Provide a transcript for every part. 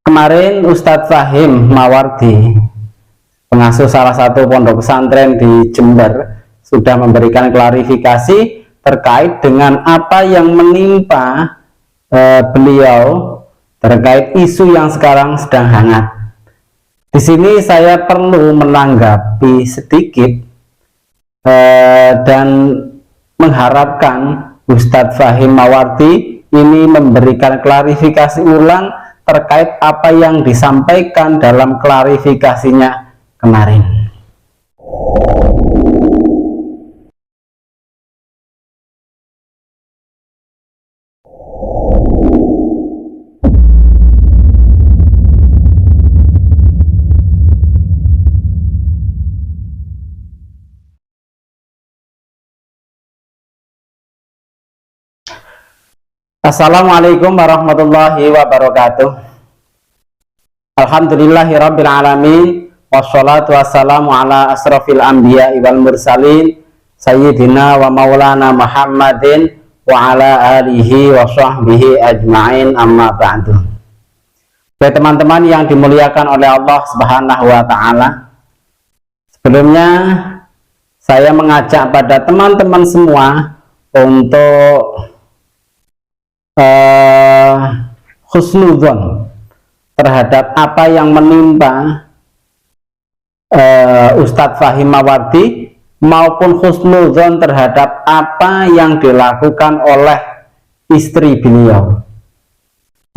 Kemarin Ustadz Fahim Mawardi, pengasuh salah satu pondok pesantren di Jember, sudah memberikan klarifikasi terkait dengan apa yang menimpa beliau terkait isu yang sekarang sedang hangat. Di sini saya perlu menanggapi sedikit dan mengharapkan Ustadz Fahim Mawardi ini memberikan klarifikasi ulang terkait apa yang disampaikan dalam klarifikasinya kemarin. Assalamualaikum warahmatullahi wabarakatuh. Alhamdulillahirabbil alamin, wassalatu wassalamu ala asrofil anbiya wal mursalin sayyidina wa maulana Muhammadin wa ala alihi wa sahbihi ajma'in, amma ba'du. Baik teman-teman yang dimuliakan oleh Allah Subhanahu wa ta'ala, sebelumnya saya mengajak pada teman-teman semua untuk husnudzon terhadap apa yang menimpa Ustadz Fahim Mawardi, maupun husnudzon terhadap apa yang dilakukan oleh istri beliau.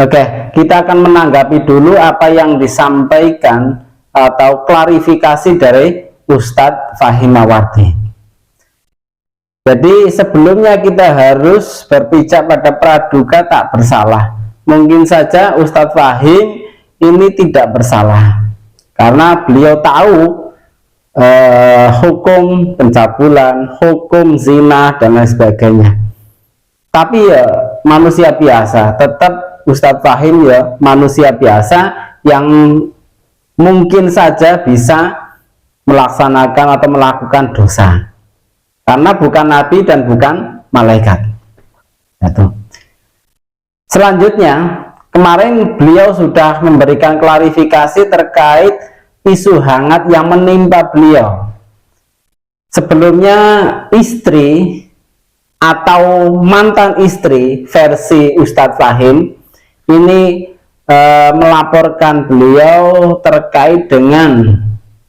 Oke, kita akan menanggapi dulu apa yang disampaikan atau klarifikasi dari Ustadz Fahim Mawardi. Jadi sebelumnya kita harus berpijak pada praduga tak bersalah. Mungkin saja Ustadz Fahim ini tidak bersalah karena beliau tahu hukum pencabulan, hukum zina dan lain sebagainya. Tapi ya manusia biasa, tetap Ustadz Fahim ya manusia biasa yang mungkin saja bisa melaksanakan atau melakukan dosa, karena bukan nabi dan bukan malaikat. Selanjutnya, kemarin beliau sudah memberikan klarifikasi terkait isu hangat yang menimpa beliau. Sebelumnya istri atau mantan istri versi Ustadz Fahim ini melaporkan beliau terkait dengan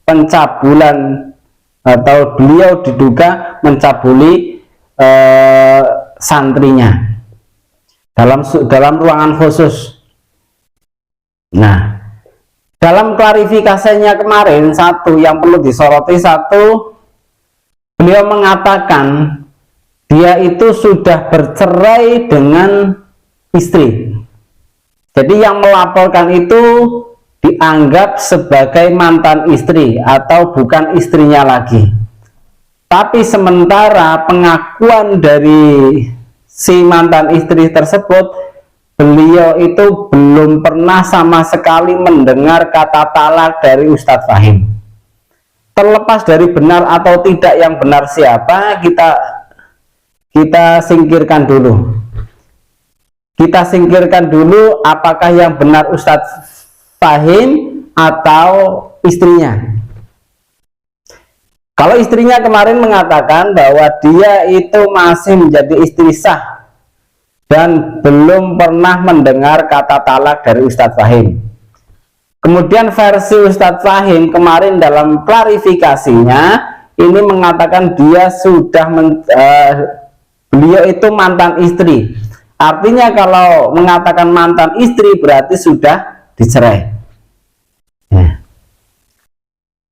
pencabulan atau beliau diduga mencabuli santrinya dalam ruangan khusus. Nah, dalam klarifikasinya kemarin, satu yang perlu disoroti, satu, beliau mengatakan dia itu sudah bercerai dengan istri. Jadi yang melaporkan itu dianggap sebagai mantan istri atau bukan istrinya lagi. Tapi sementara pengakuan dari si mantan istri tersebut, beliau itu belum pernah sama sekali mendengar kata talak dari Ustadz Fahim. Terlepas dari benar atau tidak, yang benar siapa, kita singkirkan dulu. Kita singkirkan dulu apakah yang benar Ustadz Fahim atau istrinya. Kalau istrinya kemarin mengatakan bahwa dia itu masih menjadi istri sah dan belum pernah mendengar kata talak dari Ustadz Fahim. Kemudian versi Ustadz Fahim kemarin dalam klarifikasinya ini mengatakan dia sudah beliau itu mantan istri. Artinya kalau mengatakan mantan istri berarti sudah dicerai. Ya.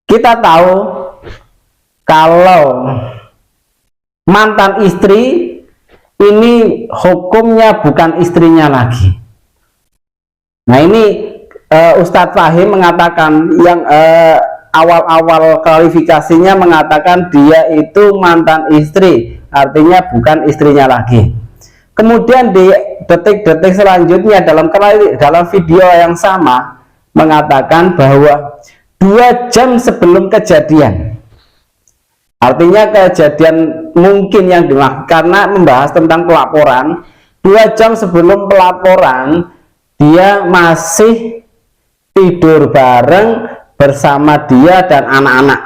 Kita tahu kalau mantan istri ini hukumnya bukan istrinya lagi. Nah ini Ustadz Fahim mengatakan yang awal-awal klarifikasinya mengatakan dia itu mantan istri, artinya bukan istrinya lagi. Kemudian di detik-detik selanjutnya dalam video yang sama mengatakan bahwa 2 jam sebelum kejadian, artinya kejadian mungkin yang dilakukan karena membahas tentang pelaporan, 2 jam sebelum pelaporan dia masih tidur bareng bersama dia dan anak-anak.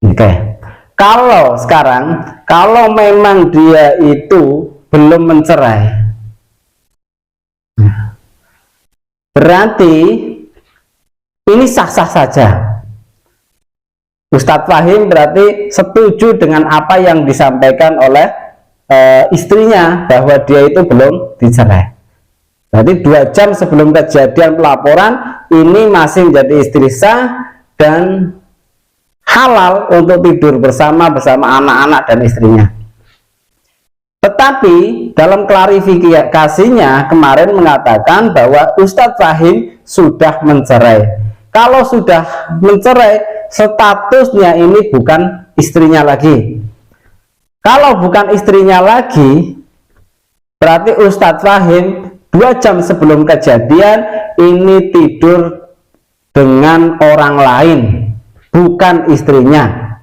Oke. Kalau sekarang, kalau memang dia itu belum mencerai, berarti ini sah-sah saja. Ustadz Fahim berarti setuju dengan apa yang disampaikan oleh istrinya, bahwa dia itu belum dicerai. Berarti 2 jam sebelum kejadian pelaporan ini masih menjadi istri sah dan halal untuk tidur bersama anak-anak dan istrinya. Tetapi dalam klarifikasinya kemarin mengatakan bahwa Ustadz Fahim sudah mencerai. Kalau sudah mencerai, statusnya ini bukan istrinya lagi. Kalau bukan istrinya lagi, berarti Ustadz Fahim 2 jam sebelum kejadian ini tidur dengan orang lain, bukan istrinya.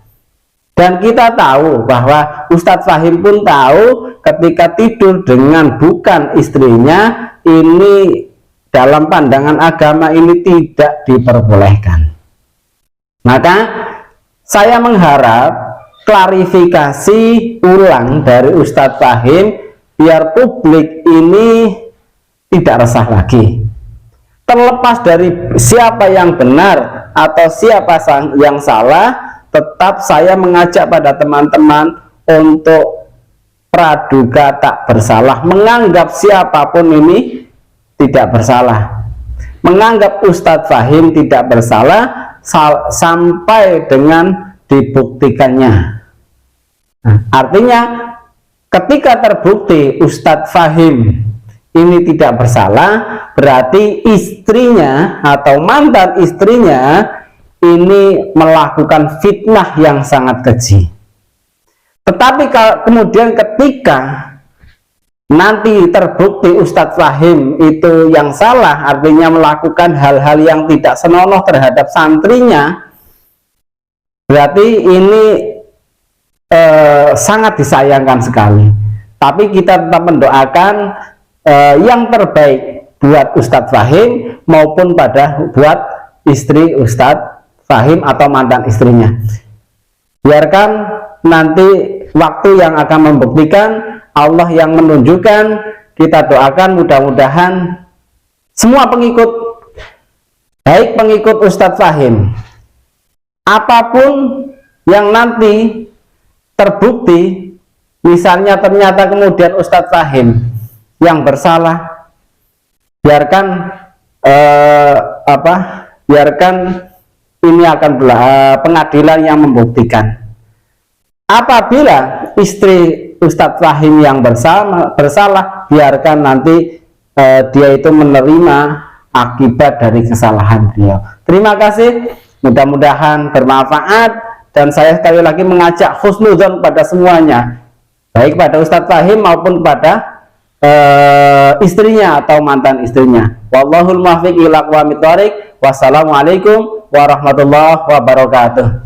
Dan kita tahu bahwa Ustadz Fahim pun tahu ketika tidur dengan bukan istrinya, ini dalam pandangan agama ini tidak diperbolehkan. Maka saya mengharap klarifikasi ulang dari Ustadz Fahim biar publik ini tidak resah lagi. Terlepas dari siapa yang benar atau siapa yang salah, tetap saya mengajak pada teman-teman untuk praduga tak bersalah, menganggap siapapun ini tidak bersalah, menganggap Ustadz Fahim tidak bersalah sampai dengan dibuktikannya. Artinya ketika terbukti Ustadz Fahim ini tidak bersalah, berarti istrinya atau mantan istrinya ini melakukan fitnah yang sangat keji. Tetapi kemudian ketika nanti terbukti Ustadz Fahim itu yang salah, artinya melakukan hal-hal yang tidak senonoh terhadap santrinya, berarti ini sangat disayangkan sekali. Tapi kita tetap mendoakan yang terbaik buat Ustadz Fahim maupun buat istri Ustadz Fahim atau mantan istrinya. Biarkan nanti waktu yang akan membuktikan, Allah yang menunjukkan. Kita doakan mudah-mudahan semua pengikut, baik pengikut Ustadz Fahim, apapun yang nanti terbukti, misalnya ternyata kemudian Ustadz Fahim yang bersalah, biarkan biarkan ini akan pengadilan yang membuktikan. Apabila istri Ustadz Fahim yang bersalah, biarkan nanti dia itu menerima akibat dari kesalahan beliau. Terima kasih, mudah-mudahan bermanfaat, dan saya sekali lagi mengajak husnudzon pada semuanya, baik pada Ustadz Fahim maupun pada istrinya atau mantan istrinya. Wallahul muwaffiq ila aqwamit thoriq. Wassalamualaikum warahmatullahi wabarakatuh.